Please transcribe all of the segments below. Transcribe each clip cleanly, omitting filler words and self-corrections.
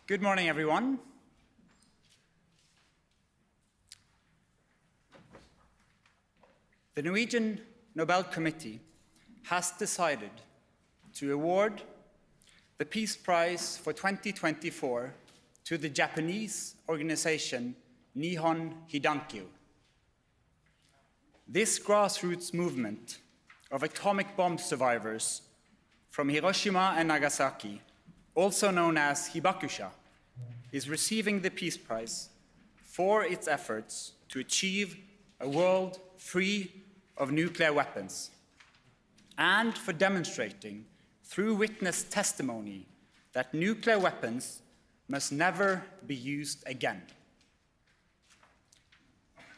Good morning, everyone. The Norwegian Nobel Committee has decided to award the Peace Prize for 2024 to the Japanese organization Nihon Hidankyo. This grassroots movement of atomic bomb survivors from Hiroshima and Nagasaki, also known as Hibakusha, is receiving the Peace Prize for its efforts to achieve a world free of nuclear weapons and for demonstrating through witness testimony that nuclear weapons must never be used again.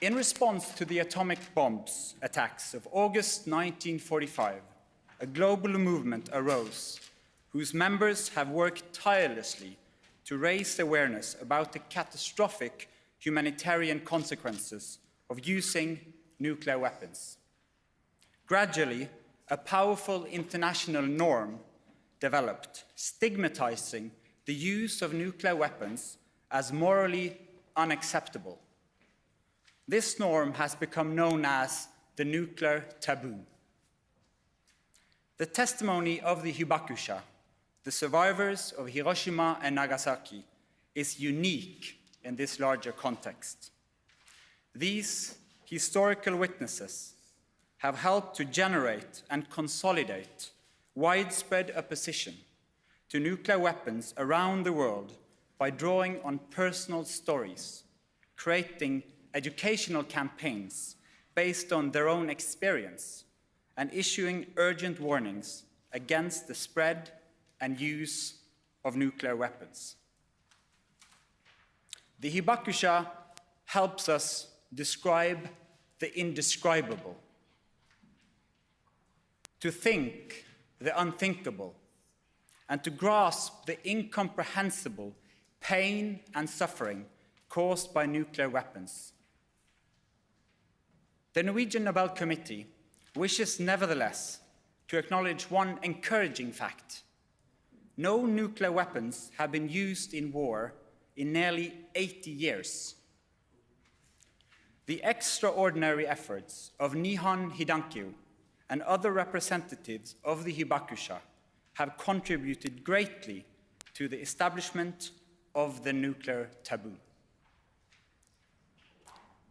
In response to the atomic bombs attacks of August 1945, a global movement arose whose members have worked tirelessly to raise awareness about the catastrophic humanitarian consequences of using nuclear weapons. Gradually, a powerful international norm developed, stigmatizing the use of nuclear weapons as morally unacceptable. This norm has become known as the nuclear taboo. The testimony of the Hibakusha, the survivors of Hiroshima and Nagasaki, is unique in this larger context. These historical witnesses have helped to generate and consolidate widespread opposition to nuclear weapons around the world by drawing on personal stories, creating educational campaigns based on their own experience, and issuing urgent warnings against the spread and use of nuclear weapons. The Hibakusha helps us describe the indescribable, to think the unthinkable, and to grasp the incomprehensible pain and suffering caused by nuclear weapons. The Norwegian Nobel Committee wishes nevertheless to acknowledge one encouraging fact. No nuclear weapons have been used in war in nearly 80 years. The extraordinary efforts of Nihon Hidankyo and other representatives of the Hibakusha have contributed greatly to the establishment of the nuclear taboo.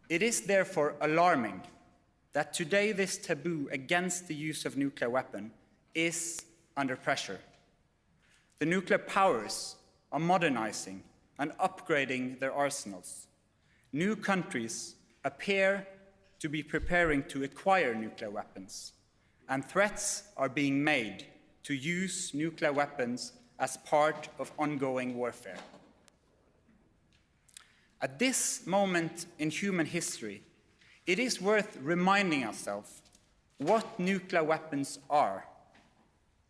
It is therefore alarming that today this taboo against the use of nuclear weapon is under pressure. The nuclear powers are modernizing and upgrading their arsenals. New countries appear to be preparing to acquire nuclear weapons, and threats are being made to use nuclear weapons as part of ongoing warfare. At this moment in human history, it is worth reminding ourselves what nuclear weapons are: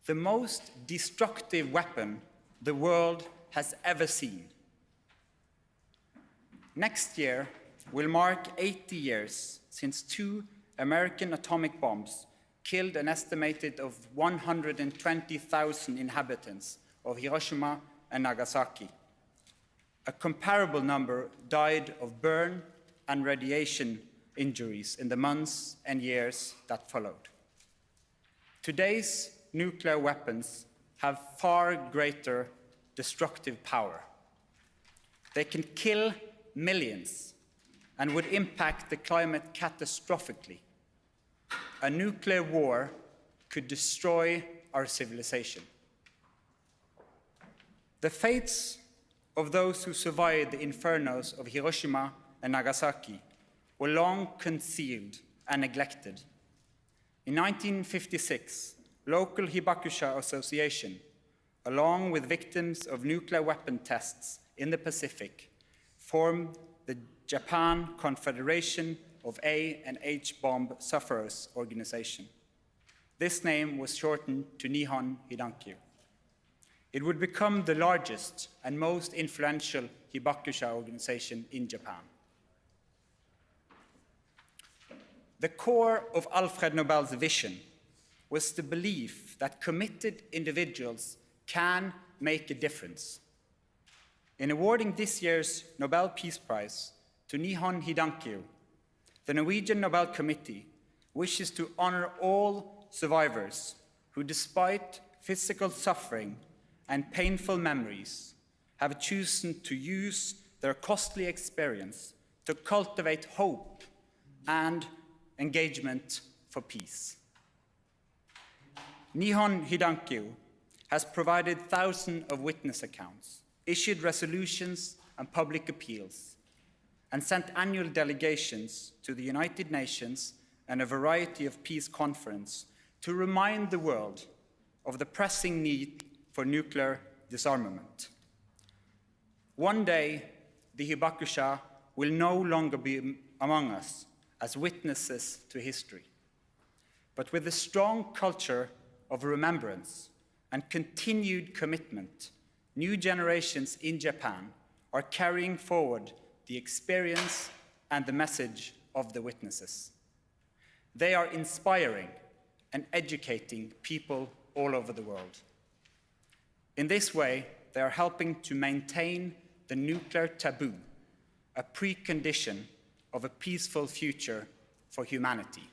the most destructive weapon the world has ever seen. Next year will mark 80 years since 2 American atomic bombs killed an estimated of 120,000 inhabitants of Hiroshima and Nagasaki. A comparable number died of burn and radiation injuries in the months and years that followed. Today's nuclear weapons have far greater destructive power. They can kill millions and would impact the climate catastrophically. A nuclear war could destroy our civilization. The fates of those who survived the infernos of Hiroshima and Nagasaki were long concealed and neglected. In 1956, local Hibakusha Association, along with victims of nuclear weapon tests in the Pacific, formed the Japan Confederation of A and H Bomb Sufferers Organization. This name was shortened to Nihon Hidankyo. It would become the largest and most influential Hibakusha organization in Japan. The core of Alfred Nobel's vision was the belief that committed individuals can make a difference. In awarding this year's Nobel Peace Prize to Nihon Hidankyo, the Norwegian Nobel Committee wishes to honor all survivors who, despite physical suffering and painful memories, have chosen to use their costly experience to cultivate hope and engagement for peace. Nihon Hidankyo has provided thousands of witness accounts, issued resolutions and public appeals, and sent annual delegations to the United Nations and a variety of peace conferences to remind the world of the pressing need for nuclear disarmament. One day, the Hibakusha will no longer be among us as witnesses to history, but with a strong culture of remembrance and continued commitment, new generations in Japan are carrying forward the experience and the message of the witnesses. They are inspiring and educating people all over the world. In this way, they are helping to maintain the nuclear taboo, a precondition of a peaceful future for humanity.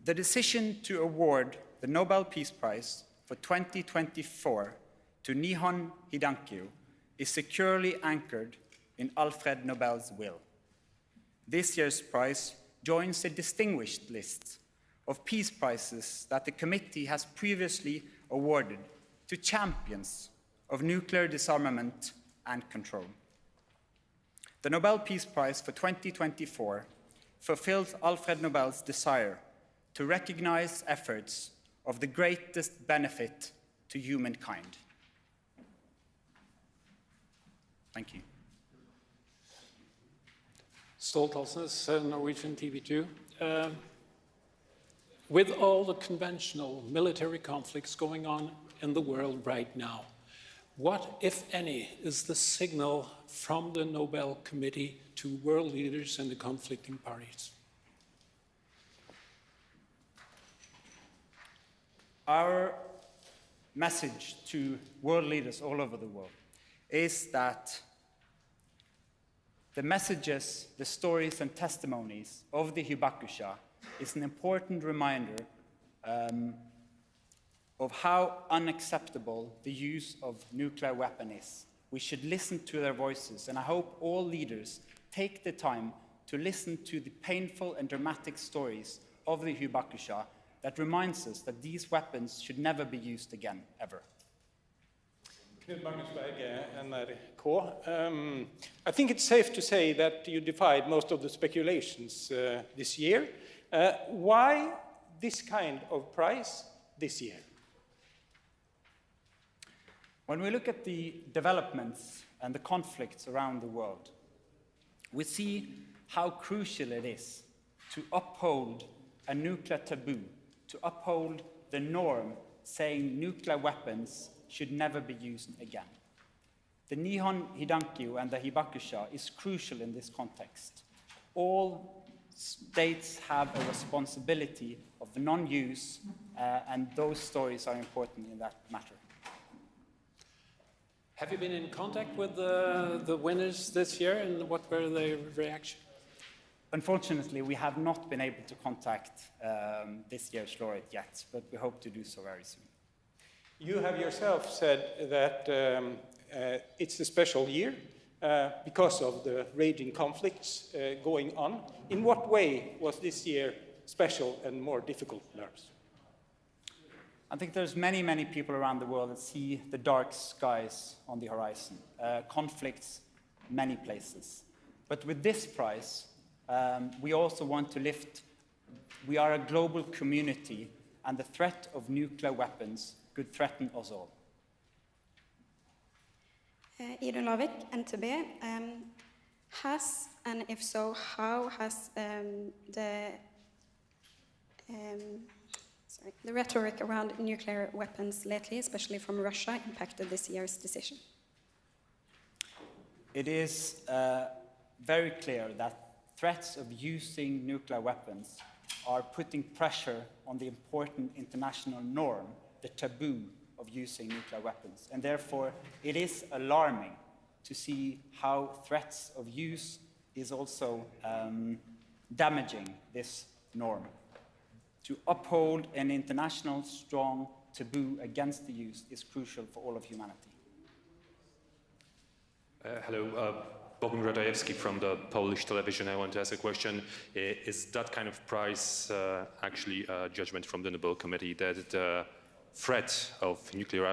The decision to award the Nobel Peace Prize for 2024 to Nihon Hidankyo is securely anchored in Alfred Nobel's will. This year's prize joins a distinguished list of peace prizes that the committee has previously awarded to champions of nuclear disarmament and control. The Nobel Peace Prize for 2024 fulfills Alfred Nobel's desire to recognize efforts of the greatest benefit to humankind. Thank you. Stolt Halsnes, Norwegian TV2. With all the conventional military conflicts going on in the world right now, what, if any, is the signal from the Nobel Committee to world leaders and the conflicting parties? Our message to world leaders all over the world is that the messages, the stories and testimonies of the Hibakusha is an important reminder of how unacceptable the use of nuclear weapons is. We should listen to their voices, and I hope all leaders take the time to listen to the painful and dramatic stories of the Hibakusha that reminds us that these weapons should never be used again, ever. Knut Magnus Berge, NRK. I think it's safe to say that you defied most of the speculations this year. Why this kind of prize this year? When we look at the developments and the conflicts around the world, we see how crucial it is to uphold a nuclear taboo, to uphold the norm saying nuclear weapons should never be used again. The Nihon Hidankyo and the Hibakusha is crucial in this context. All states have a responsibility of non-use, and those stories are important in that matter. Have you been in contact with the winners this year, and what were their reactions? Unfortunately, we have not been able to contact this year's laureate yet, but we hope to do so very soon. You have yourself said that it's a special year because of the raging conflicts going on. In what way was this year special and more difficult than others? I think there's many, many people around the world that see the dark skies on the horizon, conflicts many places. But with this prize, we also want to lift, we are a global community, and the threat of nuclear weapons could threaten us all. Idun Lavik, NTB. Has, and if so, how has the rhetoric around nuclear weapons lately, especially from Russia, impacted this year's decision? It is very clear that threats of using nuclear weapons are putting pressure on the important international norm, the taboo of using nuclear weapons. And therefore, it is alarming to see how threats of use is also damaging this norm. To uphold an international strong taboo against the use is crucial for all of humanity. Hello, Bogun Radajewski from the Polish television. I want to ask a question. Is that kind of prize actually a judgment from the Nobel Committee that the threat of nuclear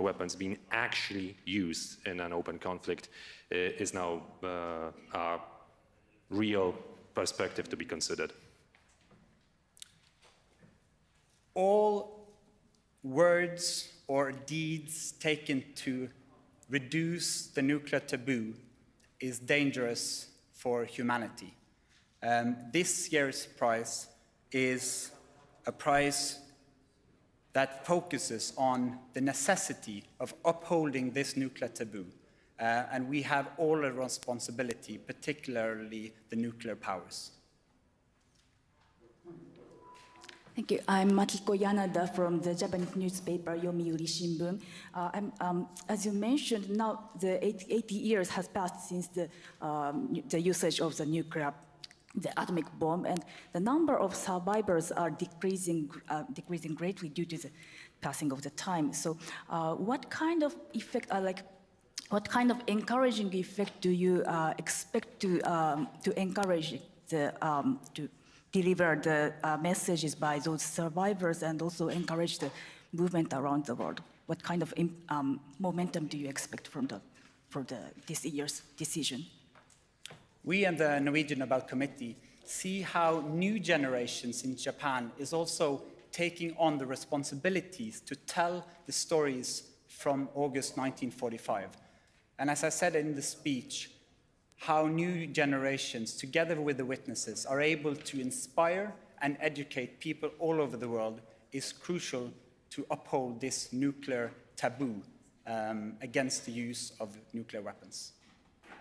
weapons being actually used in an open conflict is now a real perspective to be considered? All words or deeds taken to reduce the nuclear taboo is dangerous for humanity. This year's prize is a prize that focuses on the necessity of upholding this nuclear taboo. And we have all a responsibility, particularly the nuclear powers. Thank you. I'm Makiko Yanada from the Japanese newspaper Yomiuri Shimbun. As you mentioned, now the 80 years has passed since the usage of the atomic bomb, and the number of survivors are decreasing greatly due to the passing of the time. So, what kind of effect, what kind of encouraging effect do you expect to encourage to deliver the messages by those survivors and also encourage the movement around the world? What kind of momentum do you expect from this year's decision? We and the Norwegian Nobel Committee see how new generations in Japan is also taking on the responsibilities to tell the stories from August 1945. And as I said in the speech, how new generations, together with the witnesses, are able to inspire and educate people all over the world is crucial to uphold this nuclear taboo against the use of nuclear weapons.